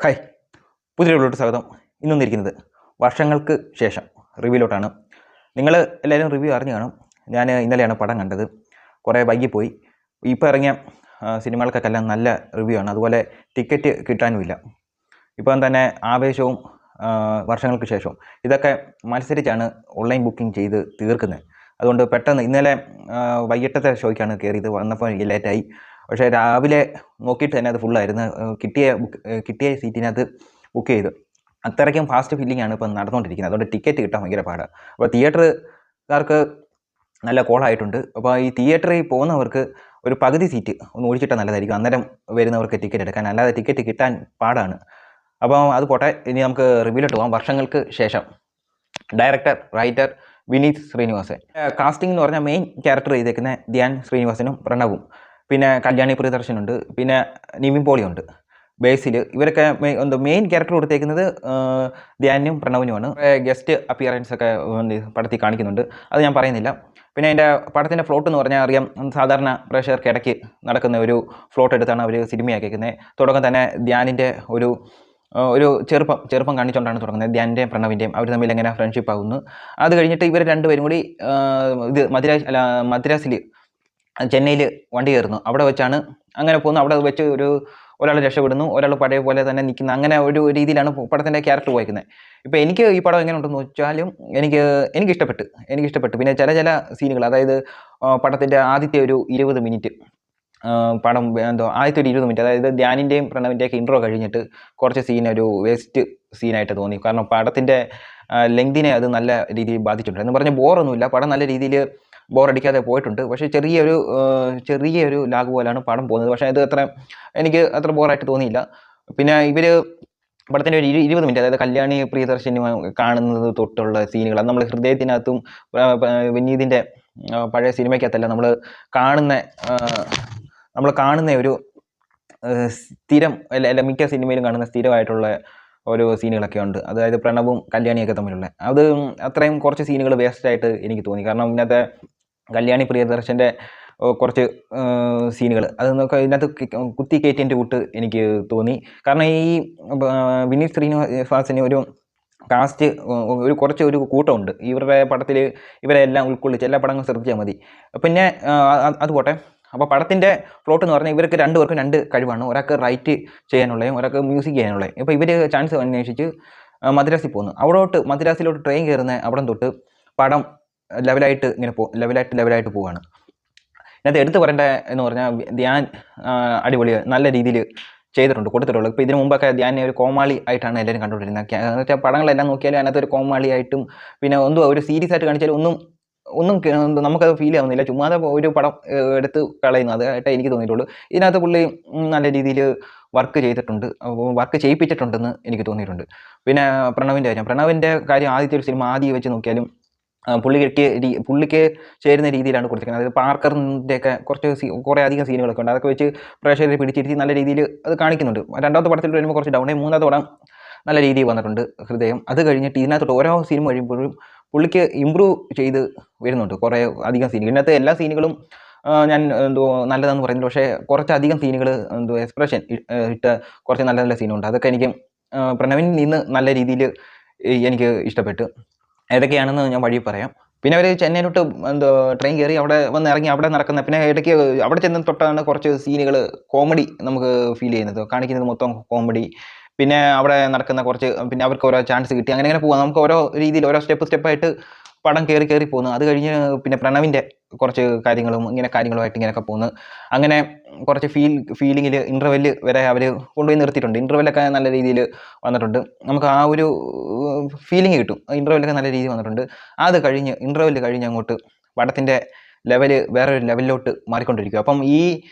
Hi, പുതിയ വീഡിയോയിലോട്ട് സ്വാഗതം. ഇന്നൊന്നിരിക്കുന്നത് വർഷങ്ങൾക്ക് ശേഷം റിവ്യൂലോട്ടാണ്. നിങ്ങൾ എല്ലാവരും റിവ്യൂ അറിഞ്ഞു കാണും. ഞാൻ ഇന്നലെയാണ് പടം കണ്ടത്. കുറേ വൈകിപ്പോയി. ഇപ്പോൾ ഇറങ്ങിയ സിനിമകൾക്കൊക്കെല്ലാം നല്ല റിവ്യൂ ആണ്. അതുപോലെ ടിക്കറ്റ് കിട്ടാനുമില്ല. ഇപ്പം തന്നെ ആവേശവും വർഷങ്ങൾക്ക് ശേഷവും ഇതൊക്കെ മത്സരിച്ചാണ് ഓൺലൈൻ ബുക്കിംഗ് ചെയ്ത് തീർക്കുന്നത്. അതുകൊണ്ട് പെട്ടെന്ന് ഇന്നലെ വൈകിട്ടത്തെ ഷോയ്ക്കാണ് കയറിയത്. വന്നപ്പോൾ ലേറ്റായി. പക്ഷേ രാവിലെ നോക്കിയിട്ട് തന്നെ അത് ഫുള്ളായിരുന്നു. കിട്ടിയ സീറ്റിനകത്ത് ബുക്ക് ചെയ്തു. അത്രയ്ക്കും ഫാസ്റ്റ് ഫില്ലിംഗ് ആണ് ഇപ്പം നടന്നുകൊണ്ടിരിക്കുന്നത്. അതുകൊണ്ട് ടിക്കറ്റ് കിട്ടാൻ ഭയങ്കര പാടാണ്. അപ്പോൾ തിയേറ്ററുകാർക്ക് നല്ല കോളായിട്ടുണ്ട്. അപ്പോൾ ഈ തിയേറ്ററിൽ പോകുന്നവർക്ക് ഒരു പകുതി സീറ്റ് ഒന്ന് ഒഴിച്ചിട്ടാൽ നല്ലതായിരിക്കും. അന്നേരം വരുന്നവർക്ക് ടിക്കറ്റ് എടുക്കാൻ. അല്ലാതെ ടിക്കറ്റ് കിട്ടാൻ പാടാണ്. അപ്പോൾ അത് പോട്ടെ, ഇനി നമുക്ക് റിവ്യൂലോട്ട് പോകാം. വർഷങ്ങൾക്ക് ശേഷം director, writer Vineeth Sreenivasan. Casting എന്ന് പറഞ്ഞാൽ മെയിൻ ക്യാരക്ടർ ചെയ്തേക്കുന്ന ധ്യാൻ ശ്രീനിവാസനും പ്രണവും, പിന്നെ കല്യാണി പ്രിയദർശനുണ്ട്, പിന്നെ നിവിൻ പോളിയുണ്ട്. ബേസിൽ ഇവരൊക്കെ മെയിൻ ക്യാരക്ടർ കൊടുത്തേക്കുന്നത് ധ്യാനും പ്രണവിനുമാണ്. ഗസ്റ്റ് അപ്പിയറൻസ് ഒക്കെ പടത്തിൽ കാണിക്കുന്നുണ്ട്. അത് ഞാൻ പറയുന്നില്ല. പിന്നെ അതിൻ്റെ പടത്തിൻ്റെ ഫ്ലോട്ട് എന്ന് പറഞ്ഞാൽ അറിയാം, സാധാരണ പ്രേക്ഷകർക്ക് ഇടയ്ക്ക് നടക്കുന്ന ഒരു ഫ്ലോട്ട് എടുത്താണ് അവർ സിനിമയാക്കിയിരിക്കുന്നത്. തുടക്കം തന്നെ ധ്യാനിൻ്റെ ഒരു ചെറുപ്പം കാണിച്ചുകൊണ്ടാണ് തുടങ്ങുന്നത്. ധ്യാനിൻ്റെയും പ്രണവിൻ്റെയും അവർ തമ്മിൽ എങ്ങനെ ഫ്രണ്ട്ഷിപ്പ് ആകുന്നു. അത് കഴിഞ്ഞിട്ട് ഇവർ രണ്ടുപേരും കൂടി ഇത് മദ്രാസിൽ ചെന്നൈയിൽ വണ്ടി കയറുന്നു. അവിടെ വെച്ചാണ് അങ്ങനെ പോകുന്നു. അവിടെ വെച്ച് ഒരാൾ രക്ഷപ്പെടുന്നു, ഒരാൾ പഴയ പോലെ തന്നെ നിൽക്കുന്ന, അങ്ങനെ ഒരു രീതിയിലാണ് പടത്തിൻ്റെ ക്യാരക്ടർ വായിക്കുന്നത്. ഇപ്പോൾ എനിക്ക് ഈ പടം എങ്ങനെ ഉണ്ടെന്ന് വെച്ചാലും എനിക്കിഷ്ടപ്പെട്ടു. പിന്നെ ചില സീനുകൾ, അതായത് പടത്തിൻ്റെ ആദ്യത്തെ ഒരു 20 മിനിറ്റ് പടം ആദ്യത്തെ ഒരു 20 മിനിറ്റ്, അതായത് ധ്യാനിൻ്റെയും പ്രണവിൻ്റെയൊക്കെ ഇൻട്രോ കഴിഞ്ഞിട്ട് കുറച്ച് സീൻ ഒരു വേസ്റ്റ് സീനായിട്ട് തോന്നി. കാരണം പടത്തിൻ്റെ ലെങ്തിനെ അത് നല്ല രീതിയിൽ ബാധിച്ചിട്ടുണ്ട്. എന്ന് പറഞ്ഞാൽ ബോറൊന്നുമില്ല, പടം നല്ല രീതിയിൽ ബോറടിക്കാതെ പോയിട്ടുണ്ട്. പക്ഷേ ചെറിയൊരു ലാഗ് പോലെയാണ് പടം പോകുന്നത്. പക്ഷേ എനിക്ക് അത്ര ബോറായിട്ട് തോന്നിയില്ല. പിന്നെ ഇവർ പടത്തിൻ്റെ ഒരു 20 മിനിറ്റ്, അതായത് കല്യാണി പ്രിയദർശിനി കാണുന്നത് തൊട്ടുള്ള സീനുകൾ, അത് നമ്മൾ ഹൃദയത്തിനകത്തും വിനീതിൻ്റെ പഴയ സിനിമയ്ക്കകത്തല്ല നമ്മൾ കാണുന്ന ഒരു സ്ഥിരം അല്ല മിക്ക സിനിമയിലും കാണുന്ന സ്ഥിരമായിട്ടുള്ള ഓരോ സീനുകളൊക്കെ ഉണ്ട്. അതായത് പ്രണവും കല്യാണിയൊക്കെ തമ്മിലുള്ള അത് അത്രയും കുറച്ച് സീനുകൾ വേസ്റ്റായിട്ട് എനിക്ക് തോന്നി. കാരണം ഇതിനകത്തെ കല്യാണി പ്രിയദർശൻ്റെ കുറച്ച് സീനുകൾ അത് ഇതിനകത്ത് കുത്തി കയറ്റിൻ്റെ കൂട്ട് എനിക്ക് തോന്നി. കാരണം ഈ വിനീത് ശ്രീനിവാസന് ഒരു കാസ്റ്റ് ഒരു കൂട്ടമുണ്ട് ഇവരുടെ പടത്തിൽ. ഇവരെല്ലാം ഉൾക്കൊള്ളിച്ച് എല്ലാ പടങ്ങളും ശ്രദ്ധിച്ചാൽ മതി. പിന്നെ അത് പോട്ടെ. അപ്പോൾ പടത്തിൻ്റെ പ്ലോട്ട് എന്ന് പറഞ്ഞാൽ ഇവർക്ക് രണ്ടുപേർക്കും രണ്ട് കഴിവാണ്. ഒരാൾക്ക് റൈറ്റ് ചെയ്യാനുള്ളതും ഒരാൾക്ക് മ്യൂസിക് ചെയ്യാനുള്ളതും. ഇപ്പോൾ ഇവർ ചാൻസ് അന്വേഷിച്ച് മദ്രാസിൽ പോകുന്നു. മദ്രാസിലോട്ട് ട്രെയിൻ കയറുന്ന അവിടെ തൊട്ട് പടം ലെവലായിട്ട് പോവുകയാണ്. ഇതിനകത്ത് എടുത്തു പറയേണ്ട എന്ന് പറഞ്ഞാൽ ധ്യാൻ അടിപൊളി നല്ല രീതിയിൽ കൊടുത്തിട്ടുള്ളത്. ഇപ്പോൾ ഇതിനു മുമ്പൊക്കെ ധ്യാനെ ഒരു കോമാളി ആയിട്ടാണ് എല്ലാവരും കണ്ടുകൊണ്ടിരുന്നത്. എന്ന് വെച്ചാൽ പടങ്ങളെല്ലാം നോക്കിയാലും അതിനകത്ത് ഒരു കോമാളി ആയിട്ടും പിന്നെ ഒരു സീരിയസ് ആയിട്ട് കാണിച്ചാലും ഒന്നും നമുക്കത് ഫീൽ ആവുന്നില്ല. ചുമ്മാതെ ഒരു പടം എടുത്ത് കളയുന്നു, അതായിട്ട് എനിക്ക് തോന്നിയിട്ടുള്ളൂ. ഇതിനകത്ത് പുള്ളി നല്ല രീതിയിൽ വർക്ക് ചെയ്യിപ്പിച്ചിട്ടുണ്ടെന്ന് എനിക്ക് തോന്നിയിട്ടുണ്ട്. പിന്നെ പ്രണവിൻ്റെ കാര്യം ആദ്യത്തെ ഒരു സിനിമ വെച്ച് നോക്കിയാലും പുള്ളിക്ക് ചേരുന്ന രീതിയിലാണ് കൊടുത്തിരിക്കുന്നത്. അതായത് പാർക്കറിൻ്റെയൊക്കെ കുറേ അധികം സീനുകളൊക്കെ ഉണ്ട്. അതൊക്കെ വെച്ച് പ്രേക്ഷകരെ പിടിച്ചിരുത്തി നല്ല രീതിയിൽ അത് കാണിക്കുന്നുണ്ട്. രണ്ടാമത്തെ പടത്തിൽ വരുമ്പോൾ കുറച്ച് ഡൗൺ ആയി. മൂന്നാമത്തെ പടം നല്ല രീതിയിൽ വന്നിട്ടുണ്ട് ഹൃദയം. അത് കഴിഞ്ഞിട്ട് ഇതിനകത്തോട്ട് ഓരോ സിനിമ കഴിയുമ്പോഴും പുള്ളിക്ക് ഇമ്പ്രൂവ് ചെയ്ത് വരുന്നുണ്ട് കുറേ അധികം സീനുകൾ. ഇതിനകത്ത് എല്ലാ സീനുകളും ഞാൻ നല്ലതെന്ന് പറയുന്നില്ല. പക്ഷേ കുറച്ചധികം സീനുകൾ എക്സ്പ്രഷൻ ഇട്ട് കുറച്ച് നല്ല നല്ല സീനുണ്ട്. അതൊക്കെ എനിക്ക് പ്രണവിൽ നിന്ന് നല്ല രീതിയിൽ എനിക്ക് ഇഷ്ടപ്പെട്ടു. ഏതൊക്കെയാണെന്ന് ഞാൻ വഴി പറയാം. പിന്നെ അവർ ചെന്നൈയിലോട്ട് ട്രെയിൻ കയറി അവിടെ വന്ന് ഇറങ്ങി അവിടെ നടക്കുന്ന, പിന്നെ ഇടയ്ക്ക് അവിടെ ചെന്ന് തൊട്ടാണ് കുറച്ച് സീനുകൾ കോമഡി നമുക്ക് ഫീൽ ചെയ്യുന്നത്, കാണിക്കുന്നത് മൊത്തം കോമഡി. പിന്നെ അവിടെ നടക്കുന്ന കുറച്ച്, പിന്നെ അവർക്ക് ഓരോ ചാൻസ് കിട്ടി, അങ്ങനെ പോകാം. നമുക്ക് ഓരോ രീതിയിൽ ഓരോ സ്റ്റെപ്പായിട്ട് പടം കയറി പോകുന്നു. അത് കഴിഞ്ഞ് പിന്നെ പ്രണവിൻ്റെ കുറച്ച് കാര്യങ്ങളുമായിട്ട് ഇങ്ങനെയൊക്കെ പോകുന്നു. അങ്ങനെ കുറച്ച് ഫീലിങ്ങിൽ ഇൻ്റർവെല്ല് വരെ അവർ കൊണ്ടുപോയി നിർത്തിയിട്ടുണ്ട്. ഇൻ്റർവെല്ലൊക്കെ നല്ല രീതിയിൽ വന്നിട്ടുണ്ട്. നമുക്ക് ആ ഒരു ഫീലിംഗ് കിട്ടും. ഇൻ്റർവെല്ലൊക്കെ നല്ല രീതിയിൽ വന്നിട്ടുണ്ട്. അത് കഴിഞ്ഞ് ഇൻ്റർവെല്ല് കഴിഞ്ഞ് അങ്ങോട്ട് പടത്തിൻ്റെ ലെവല് വേറൊരു ലെവലിലോട്ട് മാറിക്കൊണ്ടിരിക്കും. അപ്പം ഈ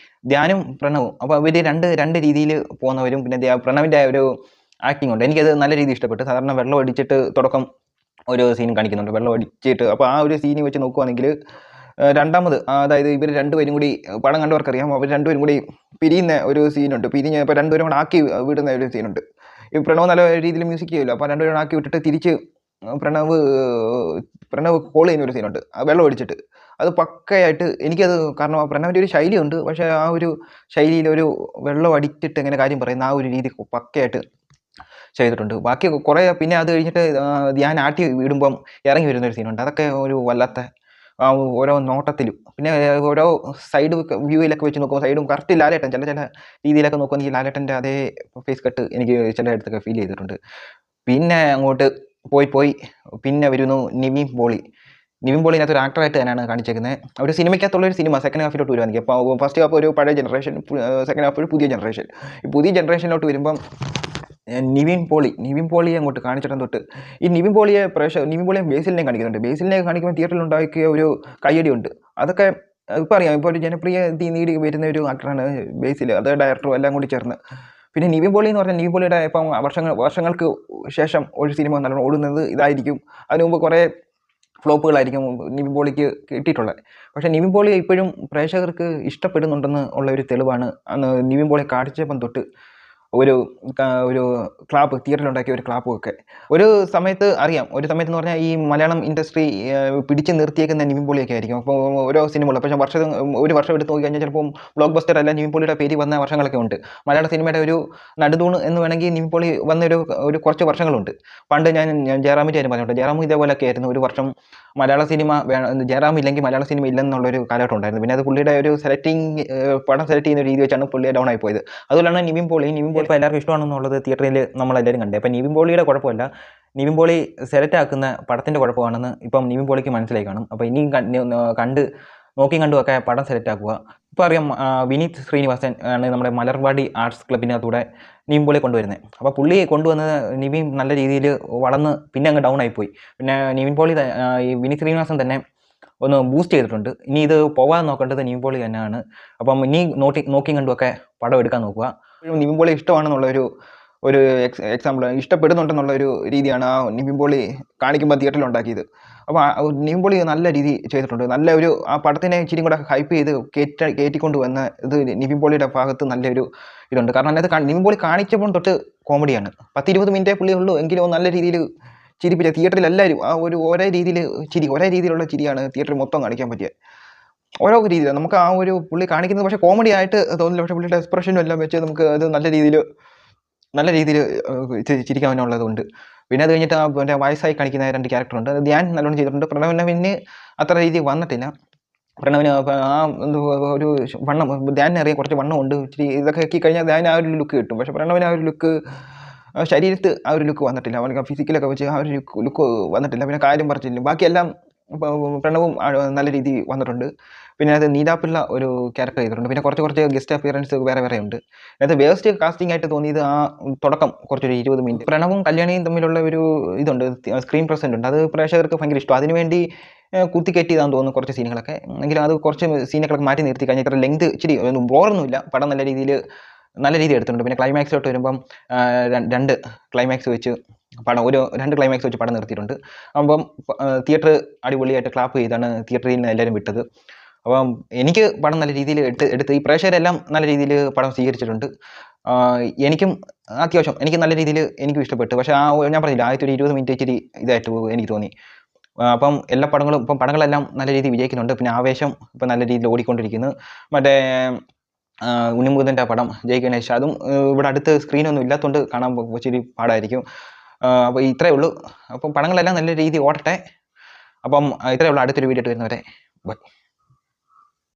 ധ്യാനും പ്രണവും, അപ്പോൾ അവർ രണ്ട് രീതിയിൽ പോകുന്നവരും. പിന്നെ പ്രണവിൻ്റെ ഒരു ആക്ടിങ് ഉണ്ട്, എനിക്കത് നല്ല രീതിയിൽ ഇഷ്ടപ്പെട്ടു. സാധാരണ വെള്ളം അടിച്ചിട്ട് തുടക്കം ഒരു സീൻ കാണിക്കുന്നുണ്ട്, വെള്ളം അടിച്ചിട്ട്. അപ്പോൾ ആ ഒരു സീന് വെച്ച് നോക്കുകയാണെങ്കിൽ രണ്ടാമത്, അതായത് ഇവർ രണ്ടുപേരും കൂടി പടം കണ്ടവർക്കറിയാം, അവർ രണ്ടുപേരും കൂടി പിരിയുന്ന ഒരു സീനുണ്ട്. ഇപ്പോൾ രണ്ടുപേരും കൂടെ ആക്കി വിടുന്ന ഒരു സീനുണ്ട്. ഈ പ്രണവ് നല്ല രീതിയിൽ മ്യൂസിക് ചെയ്യില്ല. അപ്പോൾ രണ്ടുപേരും ആക്കി വിട്ടിട്ട് തിരിച്ച് പ്രണവ് കോൾ ചെയ്യുന്ന ഒരു സീനുണ്ട്, വെള്ളം അടിച്ചിട്ട്. അത് പക്കയായിട്ട് എനിക്കത്, കാരണം പ്രണവിൻ്റെ ഒരു ശൈലിയുണ്ട്, പക്ഷേ ആ ഒരു ശൈലിയിൽ ഒരു വെള്ളം അടിച്ചിട്ട് എങ്ങനെ കാര്യം പറയുന്ന ആ ഒരു രീതി പക്കയായിട്ട് ചെയ്തിട്ടുണ്ട്. ബാക്കി കുറേ പിന്നെ അത് കഴിഞ്ഞിട്ട് ധ്യാൻ ആട്ടി വിടുമ്പം ഇറങ്ങി വരുന്നൊരു സീനുണ്ട്. അതൊക്കെ ഒരു വല്ലാത്ത ഓരോ നോട്ടത്തിലും പിന്നെ ഓരോ സൈഡ് വ്യൂയിലൊക്കെ വെച്ച് നോക്കുമ്പോൾ സൈഡും കറക്റ്റ് ലാലേട്ടൻ ചില രീതിയിലൊക്കെ നോക്കുമെങ്കിൽ ലാലേട്ടൻ്റെ അതേ ഫേസ് കട്ട് എനിക്ക് ചില ഇടത്തൊക്കെ ഫീൽ ചെയ്തിട്ടുണ്ട്. പിന്നെ അങ്ങോട്ട് പോയി പിന്നെ വരുന്നു നിവിൻ പോളിനകത്ത് ഒരു ആക്ടറായിട്ട് തന്നെയാണ് കാണിച്ചേക്കുന്നത്. ഒരു സിനിമയ്ക്കകത്തുള്ളൊരു സിനിമ സെക്കൻഡ് ഹാഫിലോട്ട് വരുവാണെങ്കിൽ അപ്പോൾ ഫസ്റ്റ് ഹാഫ് ഒരു പഴയ ജനറേഷൻ, സെക്കൻഡ് ഹാഫ് ഒരു പുതിയ ജനറേഷൻ. ഈ പുതിയ ജനറേഷനിലോട്ട് വരുമ്പം നിവിൻ പോളിയെ അങ്ങോട്ട് കാണിച്ചിടം തൊട്ട് ഈ നിവിൻ പോളിയെ ബേസിലിനെ കാണിക്കുന്നുണ്ട്. ബേസിലിനെ കാണിക്കുമ്പോൾ തിയേറ്ററിൽ ഉണ്ടാക്കിയ ഒരു കയ്യടിയുണ്ട്. അതൊക്കെ ഇപ്പോൾ അറിയാം, ഇപ്പോൾ ഒരു ജനപ്രിയ നേടി വരുന്ന ഒരു ആക്ടറാണ് ബേസിൽ, അത് ഡയറക്ടറും എല്ലാം കൂടി ചേർന്ന്. പിന്നെ നിവിൻ പോളി എന്ന് പറഞ്ഞാൽ നിവിൻ പോളിയുടെ ഇപ്പം വർഷങ്ങൾക്ക് ശേഷം ഒരു സിനിമ നല്ലോണം ഓടുന്നത് ഇതായിരിക്കും. അതിനു മുമ്പ് കുറേ ഫ്ലോപ്പുകളായിരിക്കും നിവിൻ പോളിക്ക് കിട്ടിയിട്ടുള്ളത്. പക്ഷേ നിവിൻ പോളി ഇപ്പോഴും പ്രേക്ഷകർക്ക് ഇഷ്ടപ്പെടുന്നുണ്ടെന്ന് ഉള്ള ഒരു തെളിവാണ് അന്ന് നിവിൻ പോളി കാണിച്ചപ്പം തൊട്ട് ഒരു ക്ലാപ്പ് തിയേറ്ററിലുണ്ടാക്കിയ ഒരു ക്ലാപ്പും ഒക്കെ. ഒരു സമയത്ത് എന്ന് പറഞ്ഞാൽ ഈ മലയാളം ഇൻഡസ്ട്രി പിടിച്ച് നിർത്തിയേക്കുന്ന നിവിൻ പോളിയൊക്കെ ആയിരിക്കും. അപ്പോൾ ഓരോ സിനിമകൾ പക്ഷേ ഒരു വർഷം എടുത്ത് നോക്കി കഴിഞ്ഞാൽ ചിലപ്പം ബ്ലോക്ക് ബസ്റ്റർ അല്ല നിവിൻ പോളിയുടെ പേര് വന്ന വർഷങ്ങളൊക്കെ ഉണ്ട്. മലയാള സിനിമയുടെ ഒരു നടുതൂണ് എന്ന് വേണമെങ്കിൽ നിവിൻ പോളി വന്നൊരു കുറച്ച് വർഷങ്ങളുണ്ട്. പണ്ട് ഞാൻ ജയറാമിൻ്റെ കാര്യം പറഞ്ഞിട്ടുണ്ട്. ജയറാം ഇതേപോലെയൊക്കെ ആയിരുന്നു. ഒരു വർഷം മലയാള സിനിമ ജയറാം ഇല്ലെങ്കിൽ മലയാള സിനിമ ഇല്ലെന്നുള്ളൊരു കാലഘട്ടം ഉണ്ടായിരുന്നു. പിന്നെ അത് പുള്ളിയുടെ ഒരു പടം സെലക്ട് ചെയ്യുന്ന രീതി വെച്ചാണ് പുള്ളിയെ ഡൗൺ ആയി പോയത്. അതുകൊണ്ടാണ് നിവിൻ പോളി ഇപ്പോൾ എല്ലാവർക്കും ഇഷ്ടമാണെന്നുള്ളത് തിയേറ്ററിൽ നമ്മളെല്ലാവരും കണ്ടത്. അപ്പോൾ നിവിൻ പോളിയുടെ കുഴപ്പമല്ല, നിവിൻ പോളി സെലക്ട് ആക്കുന്ന പടത്തിൻ്റെ കുഴപ്പമാണെന്ന് ഇപ്പം നിവിൻ പോളിക്ക് മനസ്സിലായി കാണും. അപ്പോൾ ഇനിയും കണ്ടുമൊക്കെ പടം സെലക്ട് ആക്കുക. ഇപ്പോൾ അറിയാം, വിനീത് ശ്രീനിവാസൻ ആണ് നമ്മുടെ മലർവാടി ആർട്സ് ക്ലബിനകത്തൂടെ നിവിൻ പോളിയെ കൊണ്ടുവരുന്നത്. അപ്പോൾ പുള്ളിയെ കൊണ്ടുവന്നത് നിവിൻ നല്ല രീതിയിൽ വളർന്ന് പിന്നെ അങ്ങ് ഡൗൺ ആയിപ്പോയി. പിന്നെ ഈ വിനീത് ശ്രീനിവാസൻ തന്നെ ഒന്ന് ബൂസ്റ്റ് ചെയ്തിട്ടുണ്ട്. ഇനി ഇത് പോകാൻ നോക്കേണ്ടത് നിവിൻ പോളി തന്നെയാണ്. അപ്പം ഇനി നോക്കി കണ്ടുമൊക്കെ പടം എടുക്കാൻ നോക്കുക. നിവിൻ പോളി ഇഷ്ടമാണെന്നുള്ള ഒരു എക്സാമ്പിൾ, ഇഷ്ടപ്പെടുന്നുണ്ടെന്നുള്ള ഒരു രീതിയാണ് ആ നിവിൻ പോളി കാണിക്കുമ്പോൾ തിയേറ്ററിൽ ഉണ്ടാക്കിയത്. അപ്പോൾ നിവിൻ പോളി നല്ല രീതി ചെയ്തിട്ടുണ്ട്. നല്ല ആ പടത്തിനെ ഇച്ചിരി കൂടെ ഹൈപ്പ് ചെയ്ത് കയറ്റിക്കൊണ്ട് വന്ന ഇത് നിവിൻ പോളിയുടെ ഭാഗത്ത് നല്ലൊരു ഇതുണ്ട്. കാരണം അതിനകത്ത് നിവിൻ പോളി കാണിച്ചപ്പോൾ തൊട്ട് കോമഡിയാണ്. 10-20 മിനിറ്റേ പുള്ളി ഉള്ളൂ, എങ്കിലും നല്ല രീതിയിൽ ചിരിപ്പിച്ച തിയേറ്ററിൽ എല്ലാവരും ആ ഒരേ രീതിയിലുള്ള ചിരിയാണ് തിയേറ്ററിൽ മൊത്തം കാണിക്കാൻ പറ്റിയത്. ഓരോ രീതിയിൽ നമുക്ക് ആ ഒരു പുള്ളി കാണിക്കുന്നത് പക്ഷേ കോമഡി ആയിട്ട് തോന്നില്ല. പക്ഷേ പുള്ളിയുടെ എക്സ്പ്രഷനും എല്ലാം വെച്ച് നമുക്ക് അത് നല്ല രീതിയിൽ ചിരിക്കാനുള്ളതുണ്ട്. പിന്നെ അത് കഴിഞ്ഞിട്ട് പിന്നെ വയസ്സായി കാണിക്കുന്ന 2 ക്യാരക്ടറുണ്ട്. അത് ധ്യാൻ നല്ലോണം ചെയ്തിട്ടുണ്ട്. പ്രണവിന് അത്ര രീതി വന്നിട്ടില്ല. പ്രണവിന് ആ ഒരു വണ്ണം, ധ്യാനിനെ അറിയാൻ കുറച്ച് വണ്ണമുണ്ട്. ഇച്ചിരി ഇതൊക്കെ ആക്കി കഴിഞ്ഞാൽ ധ്യാൻ ആ ഒരു ലുക്ക് കിട്ടും. പക്ഷേ പ്രണവിന് ആ ഒരു ലുക്ക്, ശരീരത്ത് ആ ഒരു ലുക്ക് വന്നിട്ടില്ല. അവനക്ക് ഫിസിക്കലൊക്കെ വെച്ച് ആ ഒരു ലുക്ക് വന്നിട്ടില്ല. പിന്നെ കാര്യം പറിച്ചില്ല. ബാക്കിയെല്ലാം പ്രണവും നല്ല രീതിയിൽ വന്നിട്ടുണ്ട്. പിന്നെ അത് നീലാപ്പിള്ള ഒരു ക്യാരക്ടർ ചെയ്തിട്ടുണ്ട്. പിന്നെ കുറച്ച് ഗസ്റ്റ് അപ്പിയറൻസ് വേറെ ഉണ്ട്. അതിനകത്ത് വേസ്റ്റ് കാസ്റ്റിംഗ് ആയിട്ട് തോന്നിയത് ആ തുടക്കം കുറച്ചൊരു 20 മിനിറ്റ്. പ്രണവും കല്യാണിയും തമ്മിലുള്ള ഒരു ഇതുണ്ട്, സ്ക്രീൻ പ്രസൻറ്റ് ഉണ്ട്. അത് പ്രേക്ഷകർക്ക് ഭയങ്കര ഇഷ്ടം. അതിനുവേണ്ടി കുത്തിക്കയറ്റിയതാണെന്ന് തോന്നുന്നു കുറച്ച് സീനുകളൊക്കെ. എങ്കിലും അത് കുറച്ച് സീനുകളൊക്കെ മാറ്റി നിർത്തി കഴിഞ്ഞാൽ ഇത്ര ലെങ്ത് ഇച്ചിരി ബോറൊന്നുമില്ല. പടം നല്ല രീതിയിൽ എടുത്തിട്ടുണ്ട്. പിന്നെ ക്ലൈമാക്സിലോട്ട് വരുമ്പം 2 ക്ലൈമാക്സ് വെച്ച് പടം നിർത്തിയിട്ടുണ്ട്. അപ്പം തിയേറ്റർ അടിപൊളിയായിട്ട് ക്ലാപ്പ് ചെയ്താണ് തിയേറ്ററിൽ നിന്ന് എല്ലാവരും വിട്ടത്. അപ്പം എനിക്ക് പടം നല്ല രീതിയിൽ എടുത്ത് ഈ പ്രേക്ഷകരെല്ലാം നല്ല രീതിയിൽ പടം സ്വീകരിച്ചിട്ടുണ്ട്. എനിക്കും അത്യാവശ്യം എനിക്ക് നല്ല രീതിയിൽ എനിക്കും ഇഷ്ടപ്പെട്ടു. പക്ഷേ ഞാൻ പറഞ്ഞില്ല, ആദ്യത്തെ ഒരു 20 മിനിറ്റ് ഇച്ചിരി ഇതായിട്ട് എനിക്ക് തോന്നി. അപ്പം എല്ലാ പടങ്ങളെല്ലാം നല്ല രീതിയിൽ വിജയിക്കുന്നുണ്ട്. പിന്നെ ആവേശം ഇപ്പം നല്ല രീതിയിൽ ഓടിക്കൊണ്ടിരിക്കുന്നു. മറ്റേ ഉണ്ണിമുകുന്ദൻ്റെ പടം ജയ് ഗണേഷ്, അതും ഇവിടെ അടുത്ത് സ്ക്രീനൊന്നും ഇല്ലാത്തതുകൊണ്ട് കാണാൻ ഇച്ചിരി പാടായിരിക്കും. അപ്പോൾ ഇത്രയേ ഉള്ളൂ. അപ്പം പടങ്ങളെല്ലാം നല്ല രീതിയിൽ ഓടട്ടെ. അപ്പം ഇത്രയേ ഉള്ളൂ. അടുത്തൊരു വീഡിയോ ആയിട്ട് വരുന്നവരെ ബൈ.